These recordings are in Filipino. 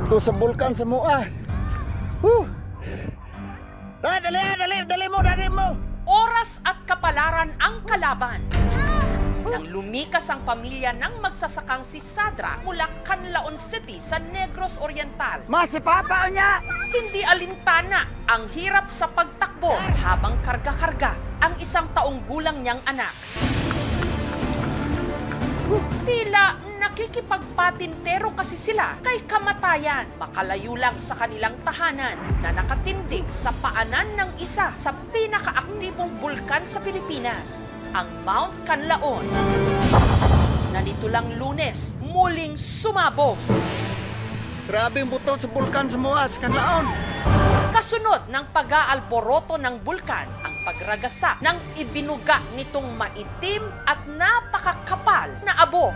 Buto sa bulkan sa mua. Dali mo. Oras at kapalaran ang kalaban. Nang lumikas ang pamilya ng magsasakang si Sadra mula Canlaon City sa Negros Oriental. Si Papa niya! Hindi alintana ang hirap sa pagtakbo habang karga-karga ang 1 taong gulang niyang anak. Tila nakikipagpatintero kasi sila kay kamatayan. Makalayo lang sa kanilang tahanan na nakatindig sa paanan ng isa sa pinakaaktibong bulkan sa Pilipinas, ang Mount Canlaon, na nito lang Lunes muling sumabog. Grabe yung buto sa bulkan sa mua, sa Canlaon. Kasunod ng pag-aalboroto ng bulkan, ang pagragasa ng ibinuga nitong maitim at napakakapal na abo.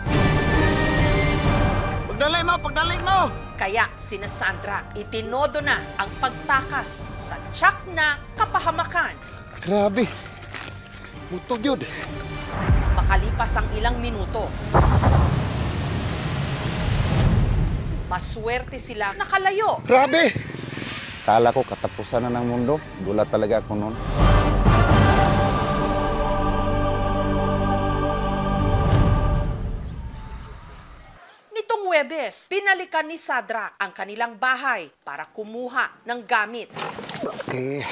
Pagdalay mo! Kaya sina Sandra itinodo na ang pagtakas sa tiyak na kapahamakan. Grabe. Buto yun. Makalipas ang ilang minuto, maswerte sila nakalayo. Grabe! Kala ko katapusan na ng mundo. Gulat talaga ako noon. Nitong Huwebes, binalikan ni Sadra ang kanilang bahay para kumuha ng gamit. Okay.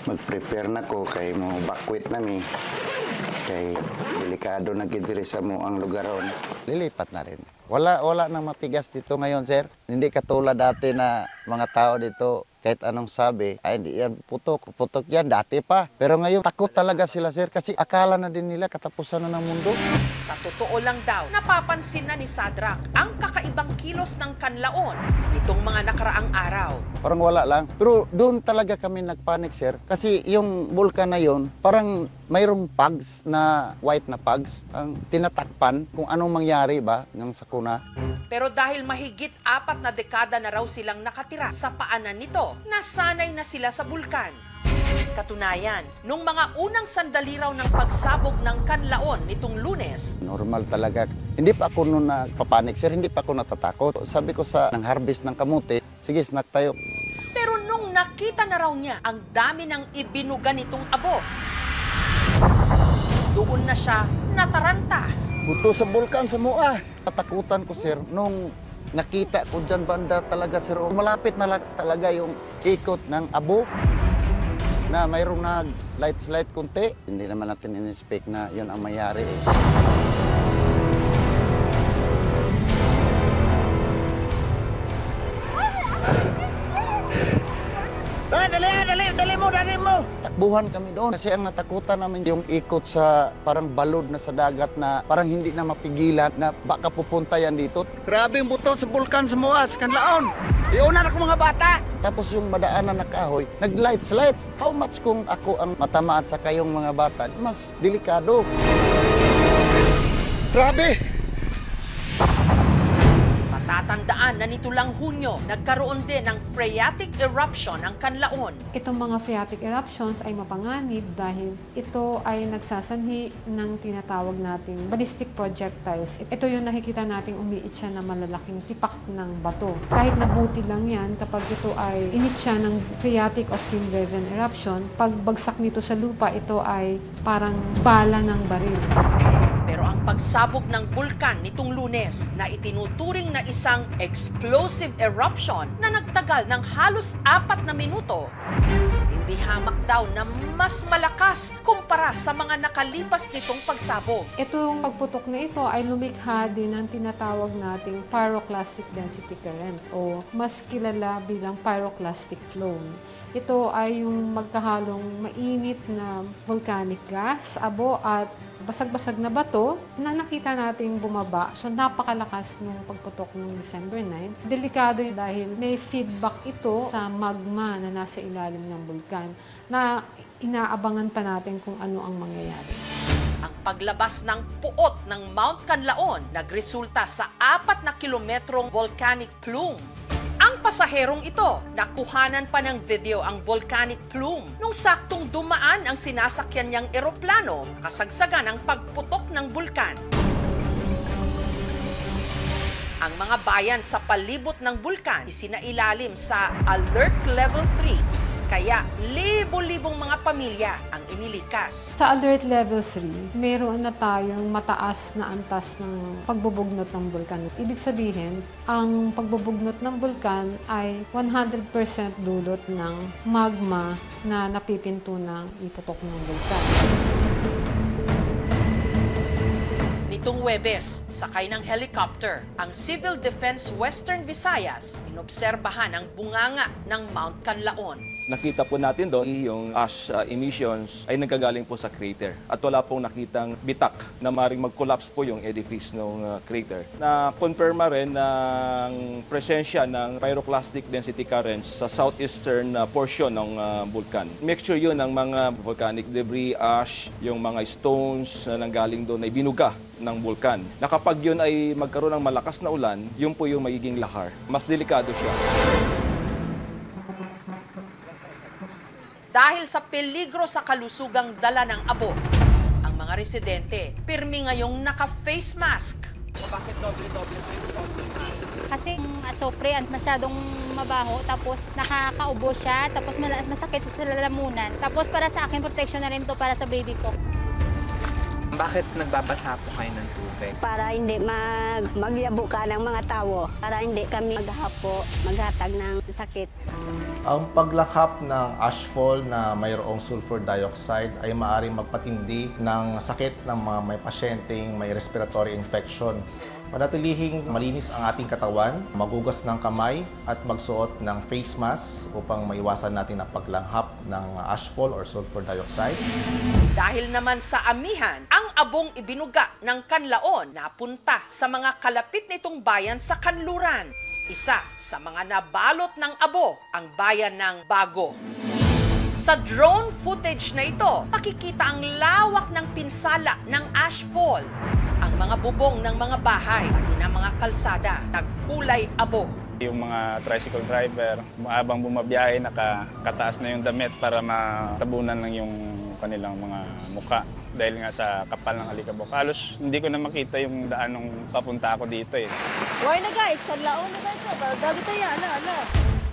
Mag-prepare na ko kay mo bakwit na mi. Kay delikado na gidiri sa mo ang lugaron. Lilipat na rin. Wala nang matigas dito ngayon, sir. Hindi katulad dati na mga tao dito, kahit anong sabi, ay hindi yan putok yan, dati pa. Pero ngayon, takot talaga sila, sir, kasi akala na din nila katapusan na ng mundo. Sa totoo lang daw, napapansin na ni Sadrak ang kakaibang kilos ng Canlaon nitong mga nakaraang araw. Parang wala lang. Pero doon talaga kami nagpanik, sir. Kasi yung bulkan na yon, parang mayroong pugs na white na pugs ang tinatakpan kung anong mangyari ba ng sakuna. Pero dahil mahigit 4 na dekada na raw silang nakatira sa paanan nito, nasanay na sila sa bulkan. Katunayan, nung mga unang sandali raw ng pagsabog ng Canlaon nitong Lunes, Normal talaga. Hindi pa ako noon napapanik, sir. Hindi pa ako natatakot. Sabi ko sa nang harvest ng kamote, sige, snack tayo. pero nung nakita na raw niya ang dami ng ibinuga nitong abo, doon na siya nataranta. Buto sa bulkan sa mua. Natakutan ko, sir, nung nakita ko dyan banda talaga, sir. Malapit na talaga yung ikot ng abo na mayroong nag-light kunti. Hindi naman natin in-expect na yun ang mayari. Dali mo! Takbuhan kami doon kasi ang natakutan namin yung ikot sa parang balod na sa dagat na parang hindi na mapigilan na baka pupunta yan dito. Grabe yung buto sa bulkan sa mua, sa Canlaon. Iunan ako mga bata! Tapos yung madaanan na kahoy, nag-lights. How much kung ako ang matama at saka yung mga bata, mas delikado. Grabe! Matatandaan na nito lang Hunyo, nagkaroon din ng phreatic eruption ang Canlaon. Itong mga phreatic eruptions ay mapanganib dahil ito ay nagsasanhi ng tinatawag nating ballistic projectiles. Ito yung nakikita nating umiitsa na malalaking tipak ng bato. Kahit nabuti lang yan, kapag ito ay initsa ng phreatic o steam-driven eruption, pag bagsak nito sa lupa, ito ay parang bala ng baril. Pero ang pagsabog ng bulkan nitong Lunes na itinuturing na isang explosive eruption na nagtagal ng halos 4 na minuto, hindi hamak daw na mas malakas kumpara sa mga nakalipas nitong pagsabog. Itong pagputok na ito ay lumikha din ng tinatawag nating pyroclastic density current o mas kilala bilang pyroclastic flow. Ito ay yung magkahalong mainit na volcanic gas, abo at basag-basag na bato na nakita nating bumaba. So napakalakas nung pagputok noong December 9. Delikado yun dahil may feedback ito sa magma na nasa ilalim ng bulkan na inaabangan pa natin kung ano ang mangyayari. Ang paglabas ng puot ng Mount Canlaon nagresulta sa 4 na kilometrong volcanic plume. Ang pasaherong ito, nakuhanan pa ng video ang volcanic plume nung saktong dumaan ang sinasakyan niyang eroplano kasagsagan ng pagputok ng bulkan. Ang mga bayan sa palibot ng bulkan isinailalim sa Alert Level 3. Kaya libo-libong mga pamilya ang inilikas. Sa Alert Level 3, meron na tayong mataas na antas ng pagbubugnot ng bulkan. Ibig sabihin, ang pagbubugnot ng bulkan ay 100% dulot ng magma na napipinto ng iputok ng bulkan. Nitong Huwebes, sakay ng helicopter, ang Civil Defense Western Visayas, inobserbahan ang bunganga ng Mount Canlaon. Nakita po natin doon yung ash emissions ay nagkagaling po sa crater. At wala pong nakitang bitak na maaaring mag-collapse po yung edifice ng crater. Na-confirma rin ng presensya ng pyroclastic density currents sa southeastern portion ng bulkan. Mixture yun ng mga volcanic debris, ash, yung mga stones na nanggaling doon ay binuga ng bulkan. Na kapag yun ay magkaroon ng malakas na ulan, yun po yung magiging lahar. Mas delikado siya. Dahil sa peligro sa kalusugang dala ng abo, ang mga residente pirmi ngayong naka-face mask. Bakit doble-doble yung suot ng mask? Kasi asopre masyadong mabaho, tapos nakakaubo siya, tapos masakit siya sa lalamunan. Tapos para sa akin, protection na rin to para sa baby ko. Bakit nagbabasa po kayo ng tubig? Para hindi magyabo ka ng mga tao, para hindi kami maghapo, maghatag ng sakit. Ang paglakhap ng ashfall na mayroong sulfur dioxide ay maaaring magpatindi ng sakit ng mga may pasyenteng may respiratory infection. Panatilihing malinis ang ating katawan, magugas ng kamay at magsuot ng face mask upang maiwasan natin ang paglanghap ng ashfall or sulfur dioxide. Dahil naman sa amihan, ang abong ibinuga ng Canlaon napunta sa mga kalapit nitong bayan sa kanluran. Isa sa mga nabalot ng abo ang bayan ng Bago. Sa drone footage na ito, makikita ang lawak ng pinsala ng ashfall. Ang mga bubong ng mga bahay, pati ng mga kalsada, nagkulay abo. Yung mga tricycle driver, habang bumabiyahe, nakataas na yung damit para matabunan lang yung kanilang mga muka. Dahil nga sa kapal ng alikabok. Halos hindi ko na makita yung daan nung papunta ako dito eh. Why na guys? Canlaon na guys. Bago tayo, ala.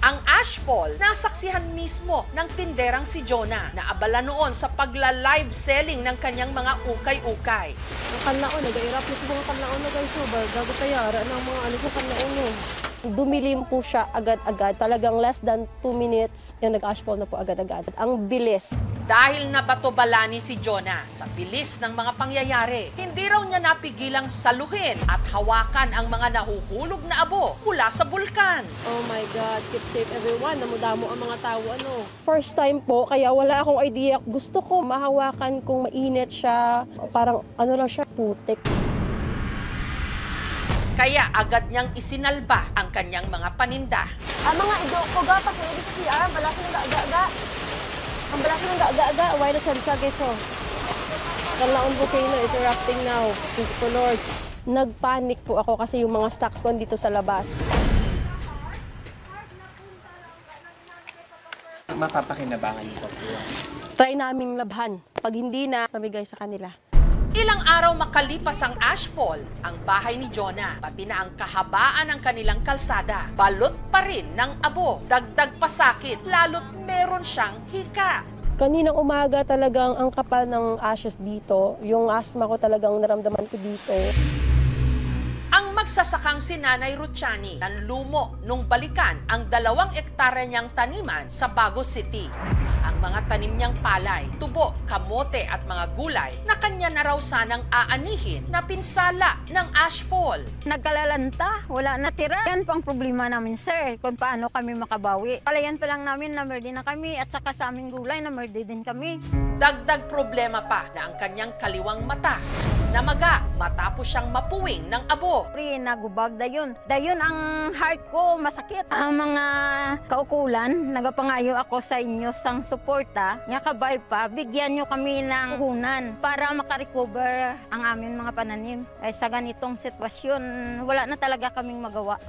Ang ashfall, nasaksihan mismo ng tinderang si Jonah na abala noon sa pagla-live selling ng kanyang mga ukay-ukay. Ang Canlaon, nag-irap nito mga Canlaon na guys. Bago tayo, ng mga ano ko Canlaon. Dumilim po siya agad-agad. Talagang less than 2 minutes, yung nag-ashfall na po agad-agad. Ang bilis. Dahil nabato-balani si Jonah sa bilis ng mga pangyayari, hindi raw niya napigilang saluhin at hawakan ang mga nahuhulog na abo mula sa bulkan. Oh my God, keep safe everyone. Namudamo ang mga tao, ano. First time po, kaya wala akong idea. Gusto ko mahawakan kung mainit siya. Parang ano lang siya, putik. Kaya agad niyang isinalba ang kanyang mga paninda. Ang mga ido ko gatas, yung ibig sabihin, balasin ng ga-ga-ga. Ang balasin ng ga-ga-ga, why not siya guys, oh. Canlaon volcano is erupting now. Thank you, Lord. Nagpanik po ako kasi yung mga stocks ko dito sa labas. Mapapakinabangan niyo po. Try naming labhan. Pag hindi na, samigay sa kanila. Ilang araw makalipas ang ashfall, ang bahay ni Jonah, pati na ang kahabaan ng kanilang kalsada, balot pa rin ng abo, dagdag pa sakit, lalo't meron siyang hika. Kaninang umaga talagang ang kapal ng ashes dito, yung asthma ko talagang naramdaman ko dito. Ang magsasakang si Nanay Ruchani nanlumo nung balikan ang 2 ektarya niyang taniman sa Bago City. Ang mga tanim niyang palay, tubo, kamote at mga gulay na kanya na raw sanang aanihin na pinsala ng ashfall. Nagkalalanta, wala natira. Yan pang problema namin, sir, kung paano kami makabawi. Palayan pa lang namin na merde na kami at saka sa aming gulay na merde din kami. Dagdag problema pa na ang kanyang kaliwang mata namaga matapos siyang mapuwing ng abo. Pre, nagubag dayon. Dayon ang heart ko masakit. Ang mga kaukulan, nagapangayo ako sa inyo sang suporta. Nga kabay pa, bigyan nyo kami ng puhunan para makarecover ang aming mga pananim. Sa ganitong sitwasyon, wala na talaga kaming magawa.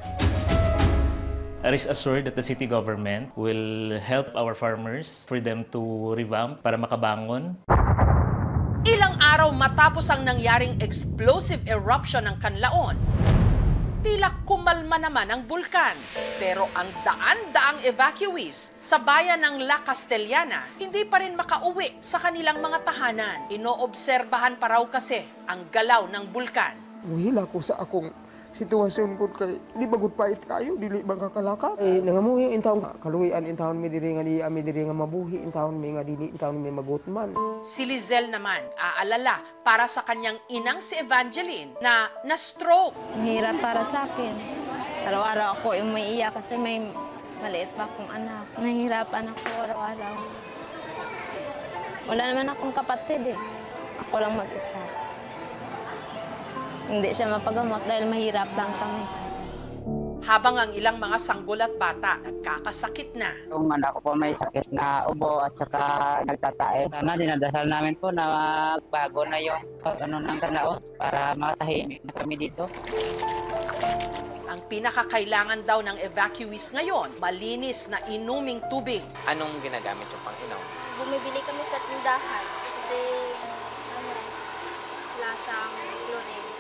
Rest assured that the city government will help our farmers for them to revamp para makabangon. Ilang araw matapos ang nangyaring explosive eruption ng Canlaon, Tila kumalma naman ang bulkan. Pero ang daan-daang evacuees sa bayan ng La Castellana hindi pa rin makauwi sa kanilang mga tahanan. Inoobserbahan pa raw kasi ang galaw ng bulkan. Muhila ko sa akong sitwasyon ko kay di bagud pait kayo dili magkakalaka. Nangamuhi in taon kaluyan in taon mi diri nga mabuhi in taon mi nga dili in taon mi magutman. Si Lizelle naman aalala para sa kanyang inang si Evangeline na na-stroke. Mahirap para sa akin. Araw-araw ako yung may iyak kasi may maliit pa akong anak. Nahihirapan ako araw-araw. Wala naman akong kapatid eh. Ako lang mag-isa. Hindi siya mapagamot dahil mahirap lang kami. Habang ang ilang mga sanggol at bata nagkakasakit na. Yung anak ko po may sakit na ubo at saka nagtatae. Sana dinadasal namin po na magbago na yung ng kanaon para makatahimik na kami dito. Ang pinakakailangan daw ng evacuees ngayon, malinis na inuming tubig. Anong ginagamit yung pang-inom? Bumibili kami sa tindahan kasi lasang chlorine.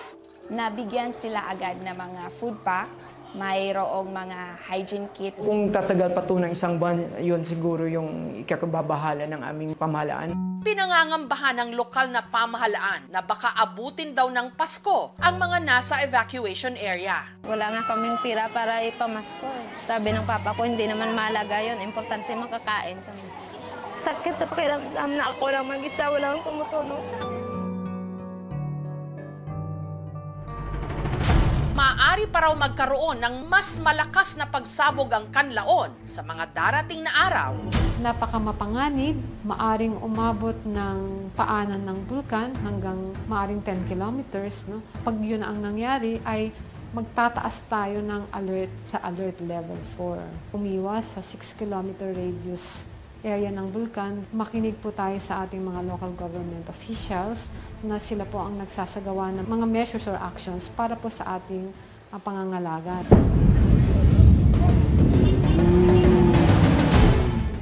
Nabigyan sila agad ng mga food packs, mayroong mga hygiene kits. Kung tatagal pa to ng isang buwan, yun siguro yung ikakababahala ng aming pamahalaan. Pinangangambahan ng lokal na pamahalaan na baka abutin daw ng Pasko ang mga nasa evacuation area. Wala nga kaming pira para ipamasko. Sabi ng papa ko, hindi naman mahalaga yun. Importante makakain kami. Sakit sa pakiramdam na ako lang mag-isa, walang tumutulong sa akin. Maaari pa raw magkaroon ng mas malakas na pagsabog ang kanlaon sa mga darating na araw. Napakamapanganib, maaring umabot ng paanan ng bulkan hanggang maaring 10 kilometers. No? Pag yun ang nangyari ay magtataas tayo ng alert sa alert level 4. Umiwas sa 6 kilometer radius area ng bulkan. Makinig po tayo sa ating mga local government officials na sila po ang nagsasagawa ng mga measures or actions para po sa ating pangangalaga.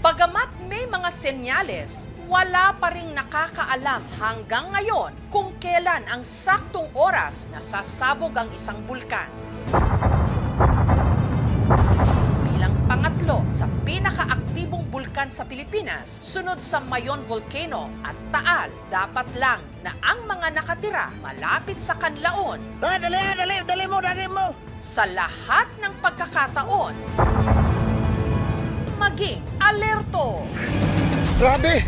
Bagamat may mga senyales, wala pa ring nakakaalam hanggang ngayon kung kailan ang saktong oras na sasabog ang isang bulkan. Bilang pangatlo sa pinakaaktibong bulkan sa Pilipinas, sunod sa Mayon Volcano at Taal, dapat lang na ang mga nakatira malapit sa kanlaon. Dali mo! Sa lahat ng pagkakataon, maging alerto. Grabe!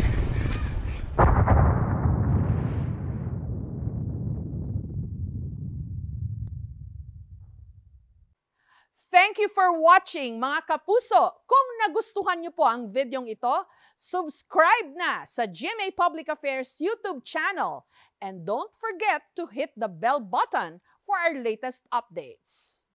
Thank you for watching, mga kapuso. Kung nagustuhan niyo po ang videong ito, subscribe na sa GMA Public Affairs YouTube channel. And don't forget to hit the bell button for our latest updates.